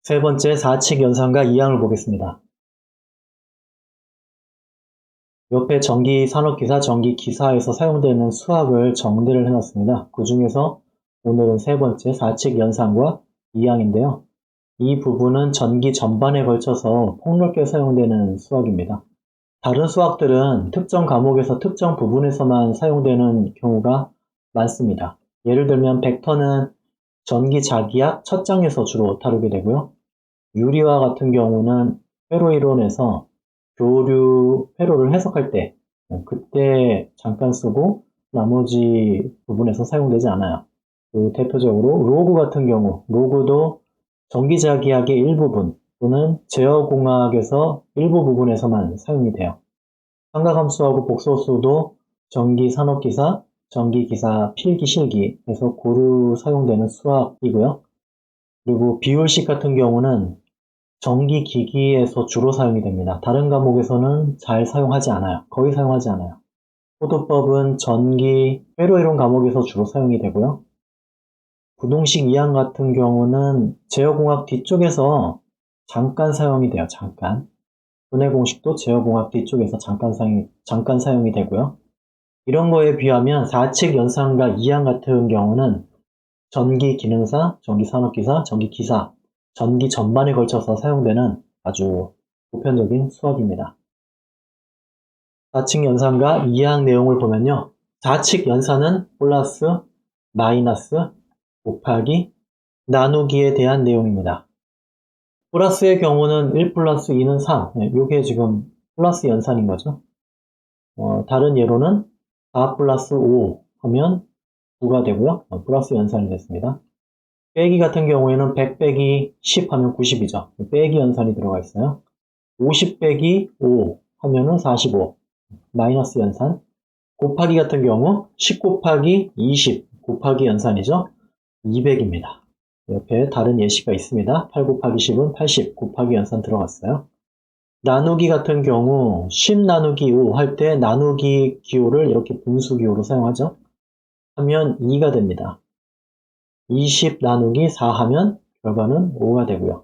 세 번째 사칙 연산과 이항을 보겠습니다. 옆에 전기 산업기사, 전기 기사에서 사용되는 수학을 정리를 해놨습니다. 그 중에서 오늘은 세 번째 사칙 연산과 이항인데요. 이 부분은 전기 전반에 걸쳐서 폭넓게 사용되는 수학입니다. 다른 수학들은 특정 과목에서 특정 부분에서만 사용되는 경우가 많습니다. 예를 들면 벡터는 전기 자기학 첫 장에서 주로 다루게 되고요. 유리화 같은 경우는 회로 이론에서 교류 회로를 해석할 때 그때 잠깐 쓰고 나머지 부분에서 사용되지 않아요. 대표적으로 로그 같은 경우, 로그도 전기자기학의 일부분 또는 제어공학에서 일부 부분에서만 사용이 돼요. 삼각함수하고 복소수도 전기산업기사, 전기기사, 필기, 실기에서 고루 사용되는 수학이고요. 그리고 비율식 같은 경우는 전기기기에서 주로 사용이 됩니다. 다른 과목에서는 잘 사용하지 않아요. 거의 사용하지 않아요. 호도법은 전기, 회로이론 과목에서 주로 사용이 되고요. 부동식 이항 같은 경우는 제어공학 뒤쪽에서 잠깐 사용이 돼요. 잠깐. 분해 공식도 제어공학 뒤쪽에서 잠깐 사용이 되고요. 이런 거에 비하면 사칙 연산과 이항 같은 경우는 전기기능사, 전기산업기사, 전기기사, 전기 전반에 걸쳐서 사용되는 아주 보편적인 수학입니다. 사칙 연산과 이항 내용을 보면요. 사칙 연산은 플러스, 마이너스, 곱하기, 나누기에 대한 내용입니다. 플러스의 경우는 1 플러스 2는 3. 이게 지금 플러스 연산인 거죠. 다른 예로는 4 플러스 5 하면 9가 되고요. 플러스 연산이 됐습니다. 빼기 같은 경우에는 100 빼기 10 하면 90이죠. 빼기 연산이 들어가 있어요. 50 빼기 5 하면은 45. 마이너스 연산. 곱하기 같은 경우 10 곱하기 20 곱하기 연산이죠. 200입니다. 옆에 다른 예시가 있습니다. 8 곱하기 10은 80 곱하기 연산 들어갔어요. 나누기 같은 경우 10 나누기 5 할 때 나누기 기호를 이렇게 분수 기호로 사용하죠. 하면 2가 됩니다. 20 나누기 4 하면 결과는 5가 되고요.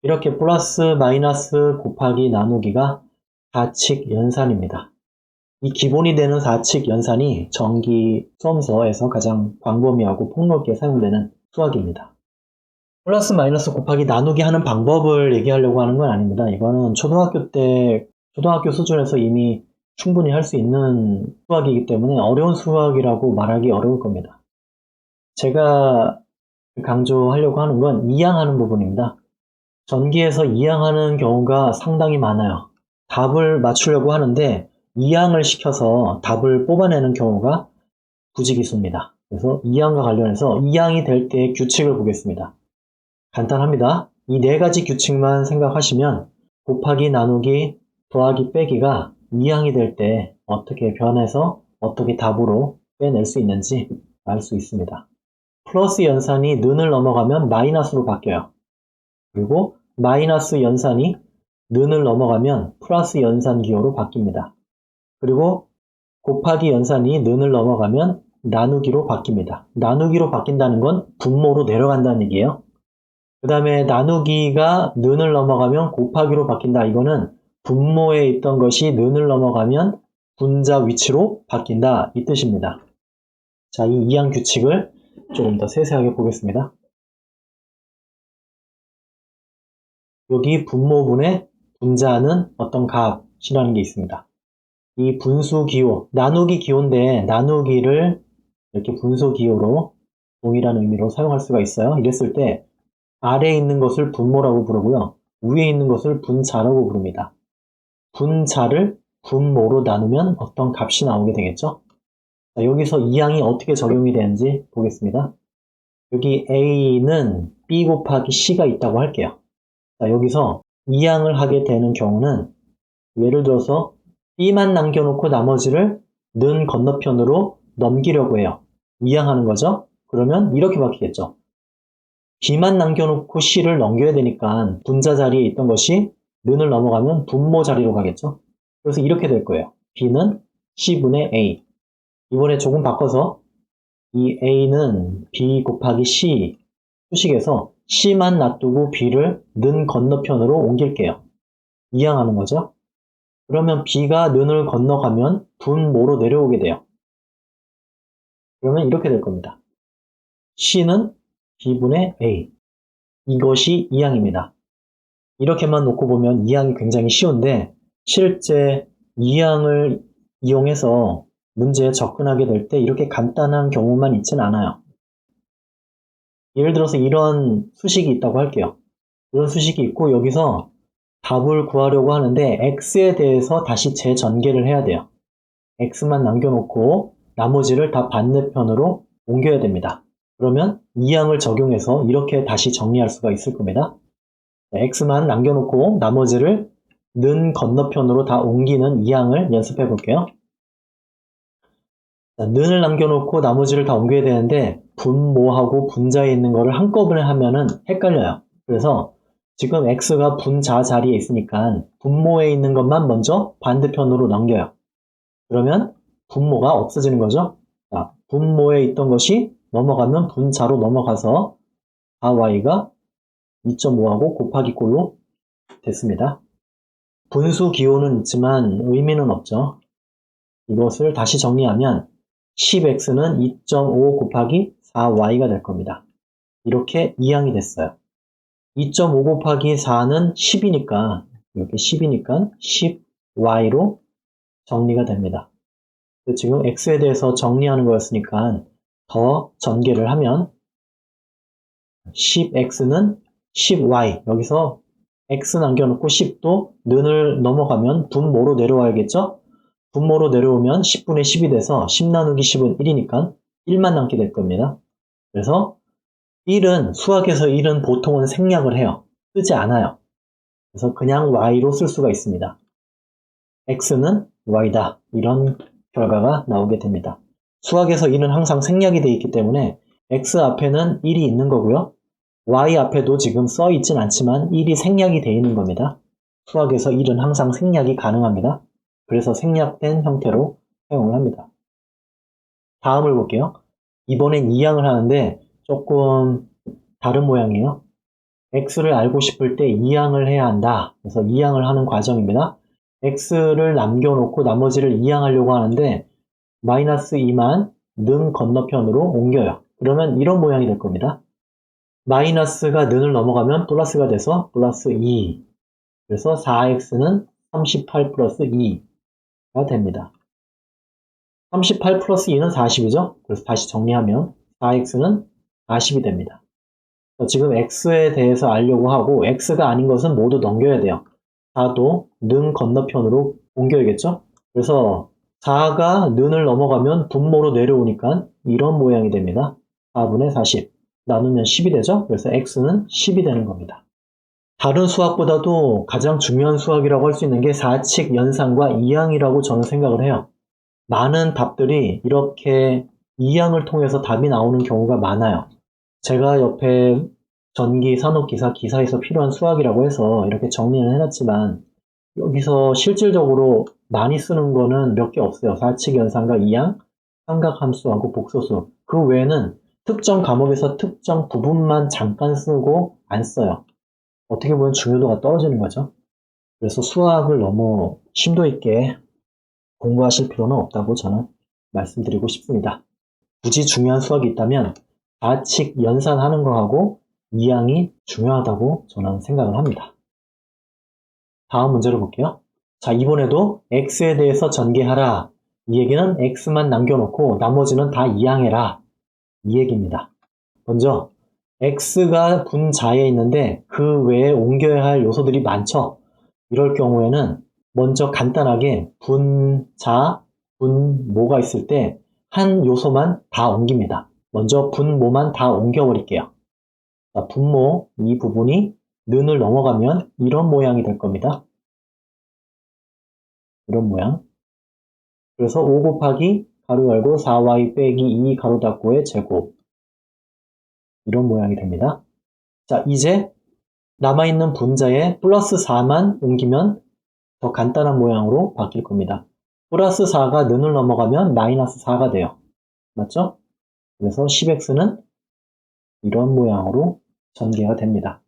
이렇게 플러스, 마이너스, 곱하기, 나누기가 사칙 연산입니다. 이 기본이 되는 사칙 연산이 전기 수험서에서 가장 광범위하고 폭넓게 사용되는 수학입니다. 플러스, 마이너스, 곱하기, 나누기 하는 방법을 얘기하려고 하는 건 아닙니다. 이거는 초등학교 수준에서 이미 충분히 할 수 있는 수학이기 때문에 어려운 수학이라고 말하기 어려울 겁니다. 제가 강조하려고 하는 건 이항하는 부분입니다. 전기에서 이항하는 경우가 상당히 많아요. 답을 맞추려고 하는데 이항을 시켜서 답을 뽑아내는 경우가 부지기수입니다. 그래서 이항과 관련해서 이항이 될 때의 규칙을 보겠습니다. 간단합니다. 이 네 가지 규칙만 생각하시면 곱하기, 나누기, 더하기, 빼기가 이항이 될 때 어떻게 변해서 어떻게 답으로 빼낼 수 있는지 알 수 있습니다. 플러스 연산이 는을 넘어가면 마이너스로 바뀌어요. 그리고 마이너스 연산이 는을 넘어가면 플러스 연산 기호로 바뀝니다. 그리고 곱하기 연산이 는을 넘어가면 나누기로 바뀝니다. 나누기로 바뀐다는 건 분모로 내려간다는 얘기예요. 그 다음에 나누기가 는을 넘어가면 곱하기로 바뀐다. 이거는 분모에 있던 것이 는을 넘어가면 분자 위치로 바뀐다. 이 뜻입니다. 자, 이 이항 규칙을 조금 더 세세하게 보겠습니다. 여기 분모분의 분자는 어떤 값이라는 게 있습니다. 이 분수 기호, 나누기 기호인데 나누기를 이렇게 분수 기호로 동일한 의미로 사용할 수가 있어요. 이랬을 때 아래에 있는 것을 분모라고 부르고요. 위에 있는 것을 분자라고 부릅니다. 분자를 분모로 나누면 어떤 값이 나오게 되겠죠? 자, 여기서 이항이 어떻게 적용이 되는지 보겠습니다. 여기 A는 B 곱하기 C가 있다고 할게요. 자, 여기서 이항을 하게 되는 경우는 예를 들어서 B만 남겨놓고 나머지를 는 건너편으로 넘기려고 해요. 이항하는 거죠. 그러면 이렇게 바뀌겠죠. B만 남겨놓고 C를 넘겨야 되니까 분자 자리에 있던 것이 는을 넘어가면 분모 자리로 가겠죠. 그래서 이렇게 될 거예요. B는 C분의 A. 이번에 조금 바꿔서 이 A는 B 곱하기 C 수식에서 C만 놔두고 B를 는 건너편으로 옮길게요. 이항하는 거죠. 그러면 B가 는을 건너가면 분모로 내려오게 돼요. 그러면 이렇게 될 겁니다. C는 B분의 A. 이것이 이항입니다. 이렇게만 놓고 보면 이항이 굉장히 쉬운데 실제 이항을 이용해서 문제에 접근하게 될 때 이렇게 간단한 경우만 있지는 않아요. 예를 들어서 이런 수식이 있다고 할게요. 이런 수식이 있고 여기서 답을 구하려고 하는데 x에 대해서 다시 재전개를 해야 돼요. x만 남겨놓고 나머지를 다 반대편으로 옮겨야 됩니다. 그러면 이항을 적용해서 이렇게 다시 정리할 수가 있을 겁니다. x만 남겨놓고 나머지를 는 건너편으로 다 옮기는 이항을 연습해 볼게요. 는을 남겨놓고 나머지를 다 옮겨야 되는데 분모하고 분자에 있는 거를 한꺼번에 하면은 헷갈려요. 그래서 지금 x가 분자 자리에 있으니까 분모에 있는 것만 먼저 반대편으로 넘겨요. 그러면 분모가 없어지는 거죠. 자, 분모에 있던 것이 넘어가면 분자로 넘어가서 4y가 2.5하고 곱하기 꼴로 됐습니다. 분수 기호는 있지만 의미는 없죠. 이것을 다시 정리하면 10x는 2.5 곱하기 4y가 될 겁니다. 이렇게 이항이 됐어요. 2.5 곱하기 4는 10이니까 이렇게 10이니까 10y로 정리가 됩니다. 지금 x에 대해서 정리하는 거였으니까 더 전개를 하면 10x는 10y 여기서 x 남겨놓고 10도 는을 넘어가면 분모로 내려와야겠죠? 분모로 내려오면 10분의 10이 돼서 10 나누기 10은 1이니까 1만 남게 될 겁니다. 그래서 1은 수학에서 1은 보통은 생략을 해요. 쓰지 않아요. 그래서 그냥 y로 쓸 수가 있습니다. x는 y다. 이런 결과가 나오게 됩니다. 수학에서 1은 항상 생략이 되어 있기 때문에 x 앞에는 1이 있는 거고요. y 앞에도 지금 써 있진 않지만 1이 생략이 되어 있는 겁니다. 수학에서 1은 항상 생략이 가능합니다. 그래서 생략된 형태로 사용을 합니다. 다음을 볼게요. 이번엔 이항을 하는데 조금 다른 모양이에요. x를 알고 싶을 때 이항을 해야 한다. 그래서 이항을 하는 과정입니다. x를 남겨놓고 나머지를 이항하려고 하는데 마이너스 2만 는 건너편으로 옮겨요. 그러면 이런 모양이 될 겁니다. 마이너스가 는을 넘어가면 플러스가 돼서 플러스 2. 그래서 4x는 38 플러스 2가 됩니다. 38 플러스 2는 40이죠? 그래서 다시 정리하면 4x는 40이 됩니다. 지금 x에 대해서 알려고 하고 x가 아닌 것은 모두 넘겨야 돼요. 4도 는 건너편으로 옮겨야겠죠? 그래서 4가 는을 넘어가면 분모로 내려오니까 이런 모양이 됩니다. 4분의 40 나누면 10이 되죠? 그래서 x는 10이 되는 겁니다. 다른 수학보다도 가장 중요한 수학이라고 할 수 있는 게 사칙 연산과 이항이라고 저는 생각을 해요. 많은 답들이 이렇게 이항을 통해서 답이 나오는 경우가 많아요. 제가 옆에 전기, 산업기사, 기사에서 필요한 수학이라고 해서 이렇게 정리를 해놨지만 여기서 실질적으로 많이 쓰는 거는 몇 개 없어요. 사칙 연산과 이항, 삼각함수하고 복소수. 그 외에는 특정 과목에서 특정 부분만 잠깐 쓰고 안 써요. 어떻게 보면 중요도가 떨어지는 거죠. 그래서 수학을 너무 심도 있게 공부하실 필요는 없다고 저는 말씀드리고 싶습니다. 굳이 중요한 수학이 있다면 사칙 연산하는 거하고 이항이 중요하다고 저는 생각을 합니다. 다음 문제를 볼게요. 자, 이번에도 x에 대해서 전개하라. 이 얘기는 x만 남겨놓고 나머지는 다 이항해라. 이 얘기입니다. 먼저 x가 분자에 있는데 그 외에 옮겨야 할 요소들이 많죠. 이럴 경우에는 먼저 간단하게 분자, 분모가 있을 때 한 요소만 다 옮깁니다. 먼저 분모만 다 옮겨버릴게요. 자, 분모 이 부분이 는을 넘어가면 이런 모양이 될 겁니다. 이런 모양. 그래서 5 곱하기 가로 열고 4y 빼기 2 가로 닫고의 제곱. 이런 모양이 됩니다. 자, 이제 남아있는 분자에 플러스 4만 옮기면 더 간단한 모양으로 바뀔 겁니다. 플러스 4가 는을 넘어가면 마이너스 4가 돼요. 맞죠? 그래서 10x는 이런 모양으로 전개가 됩니다.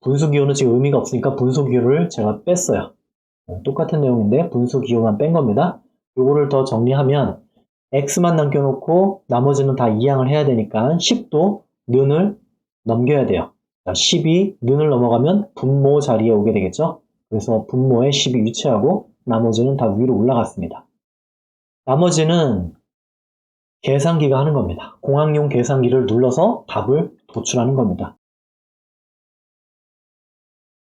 분수기호는 지금 의미가 없으니까 분수기호를 제가 뺐어요. 똑같은 내용인데 분수기호만 뺀 겁니다. 요거를 더 정리하면 x만 남겨놓고 나머지는 다 이항을 해야 되니까 10도 는을 넘겨야 돼요. 자, 10이 는을 넘어가면 분모 자리에 오게 되겠죠. 그래서 분모에 10이 위치하고 나머지는 다 위로 올라갔습니다. 나머지는 계산기가 하는 겁니다. 공학용 계산기를 눌러서 답을 도출하는 겁니다.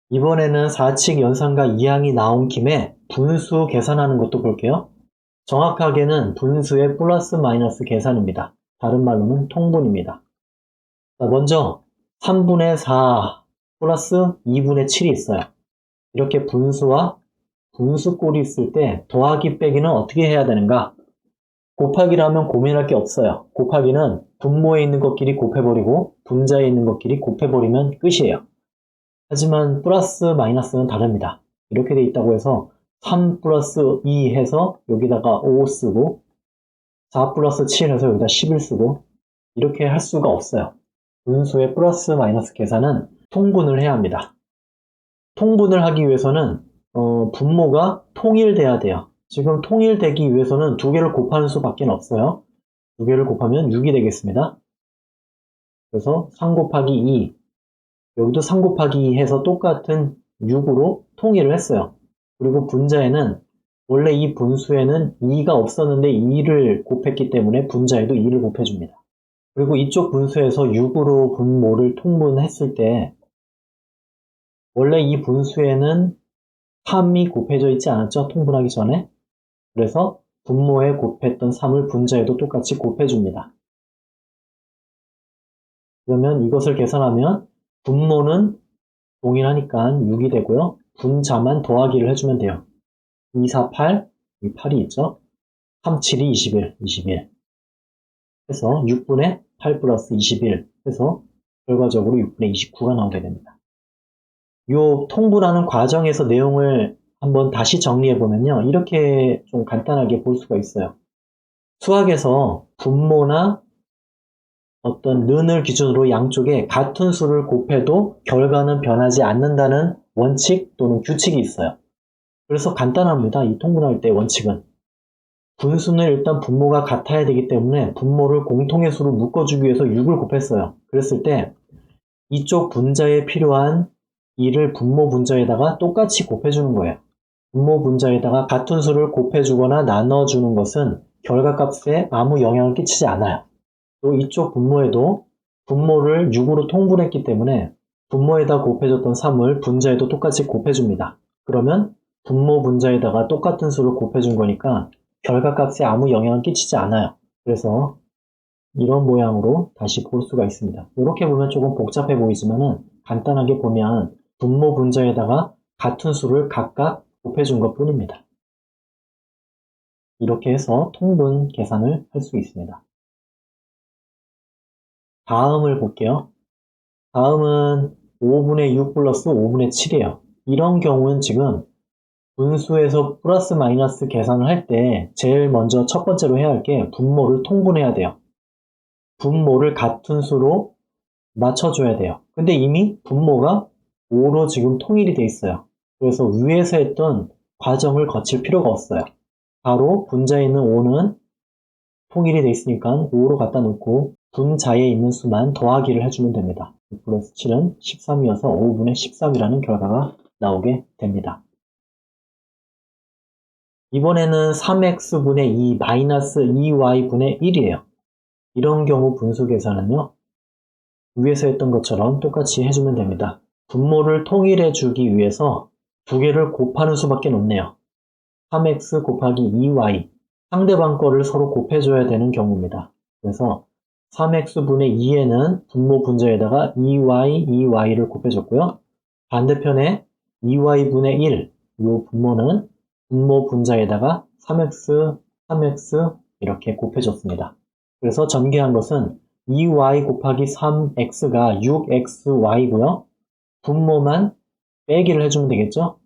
이번에는 4칙 연산과 이항이 나온 김에 분수 계산하는 것도 볼게요. 정확하게는 분수의 플러스 마이너스 계산입니다. 다른 말로는 통분입니다. 자, 먼저 3분의 4 플러스 2분의 7이 있어요. 이렇게 분수와 분수꼴이 있을 때 더하기 빼기는 어떻게 해야 되는가? 곱하기라면 고민할 게 없어요. 곱하기는 분모에 있는 것끼리 곱해버리고 분자에 있는 것끼리 곱해버리면 끝이에요. 하지만 플러스 마이너스는 다릅니다. 이렇게 돼 있다고 해서 3 플러스 2 해서 여기다가 5 쓰고 4 플러스 7 해서 여기다 11 쓰고 이렇게 할 수가 없어요. 분수의 플러스 마이너스 계산은 통분을 해야 합니다. 통분을 하기 위해서는 분모가 통일돼야 돼요. 지금 통일되기 위해서는 두 개를 곱하는 수밖에 없어요. 두 개를 곱하면 6이 되겠습니다. 그래서 3 곱하기 2 여기도 3 곱하기 2 해서 똑같은 6으로 통일을 했어요. 그리고 분자에는 원래 이 분수에는 2가 없었는데 2를 곱했기 때문에 분자에도 2를 곱해줍니다. 그리고 이쪽 분수에서 6으로 분모를 통분했을 때 원래 이 분수에는 3이 곱해져 있지 않았죠? 통분하기 전에. 그래서 분모에 곱했던 3을 분자에도 똑같이 곱해줍니다. 그러면 이것을 계산하면 분모는 동일하니까 6이 되고요. 분자만 더하기를 해주면 돼요. 2, 4, 8, 이 8이 있죠? 3, 7이 21 해서 6분의 8 플러스 21 해서 결과적으로 6분의 29가 나오게 됩니다. 이 통분하는 과정에서 내용을 한번 다시 정리해보면요. 이렇게 좀 간단하게 볼 수가 있어요. 수학에서 분모나 어떤 는을 기준으로 양쪽에 같은 수를 곱해도 결과는 변하지 않는다는 원칙 또는 규칙이 있어요. 그래서 간단합니다. 이 통분할 때 원칙은. 분수는 일단 분모가 같아야 되기 때문에 분모를 공통의 수로 묶어주기 위해서 6을 곱했어요. 그랬을 때 이쪽 분자에 필요한 2를 분모 분자에다가 똑같이 곱해주는 거예요. 분모 분자에다가 같은 수를 곱해주거나 나눠주는 것은 결과값에 아무 영향을 끼치지 않아요. 또 이쪽 분모에도 분모를 6으로 통분했기 때문에 분모에다 곱해줬던 3을 분자에도 똑같이 곱해줍니다. 그러면 분모 분자에다가 똑같은 수를 곱해준 거니까 결과값에 아무 영향을 끼치지 않아요. 그래서 이런 모양으로 다시 볼 수가 있습니다. 이렇게 보면 조금 복잡해 보이지만은 간단하게 보면 분모 분자에다가 같은 수를 각각 곱해준 것 뿐입니다. 이렇게 해서 통분 계산을 할 수 있습니다. 다음을 볼게요. 다음은 5분의 6 플러스 5분의 7이에요. 이런 경우는 지금 분수에서 플러스 마이너스 계산을 할 때 제일 먼저 첫 번째로 해야 할 게 분모를 통분해야 돼요. 분모를 같은 수로 맞춰줘야 돼요. 근데 이미 분모가 5로 지금 통일이 돼 있어요. 그래서 위에서 했던 과정을 거칠 필요가 없어요. 바로 분자에 있는 5는 통일이 돼 있으니까 5로 갖다 놓고 분자에 있는 수만 더하기를 해주면 됩니다. 6 플러스 7은 13이어서 5분의 13이라는 결과가 나오게 됩니다. 이번에는 3x분의 2 마이너스 2y분의 1이에요. 이런 경우 분수 계산은요. 위에서 했던 것처럼 똑같이 해주면 됩니다. 분모를 통일해 주기 위해서 두 개를 곱하는 수밖에 없네요. 3x 곱하기 2y 상대방 거를 서로 곱해줘야 되는 경우입니다. 그래서 3x분의 2에는 분모 분자에다가 2y를 곱해줬고요. 반대편에 2y분의 1, 이 분모는 분모 분자에다가 3x 이렇게 곱해줬습니다. 그래서 전개한 것은 2y 곱하기 3x가 6xy고요. 분모만 빼기를 해주면 되겠죠?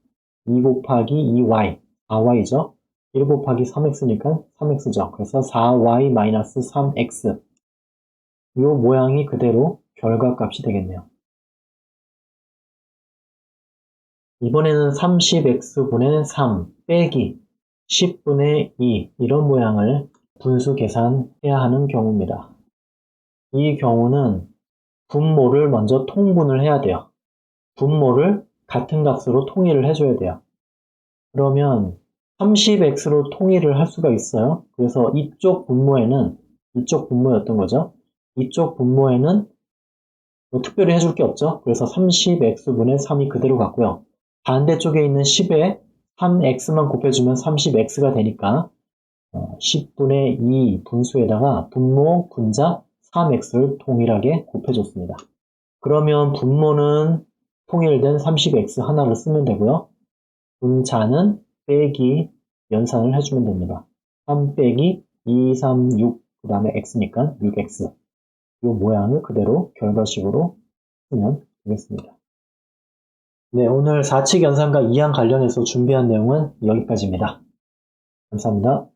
2 곱하기 2y, 4y죠. 1 곱하기 3x니까 3x죠. 그래서 4y 마이너스 3x 이 모양이 그대로 결과값이 되겠네요. 이번에는 30x분의 3 빼기 10분의 2 이런 모양을 분수 계산해야 하는 경우입니다. 이 경우는 분모를 먼저 통분을 해야 돼요. 분모를 같은 값으로 통일을 해줘야 돼요. 그러면 30x로 통일을 할 수가 있어요. 그래서 이쪽 분모였던 거죠. 이쪽 분모에는 뭐 특별히 해줄 게 없죠. 그래서 30x분의 3이 그대로 갔고요. 반대쪽에 있는 10에 3x만 곱해주면 30x가 되니까 10분의 2 분수에다가 분모, 분자 3x를 동일하게 곱해줬습니다. 그러면 분모는 통일된 30x 하나를 쓰면 되고요. 분자는 빼기 연산을 해주면 됩니다. 3 빼기 2, 3, 6, 그 다음에 x니까 6x. 이 모양을 그대로 결과식으로 쓰면 되겠습니다. 네, 오늘 4칙 연산과 이항 관련해서 준비한 내용은 여기까지입니다. 감사합니다.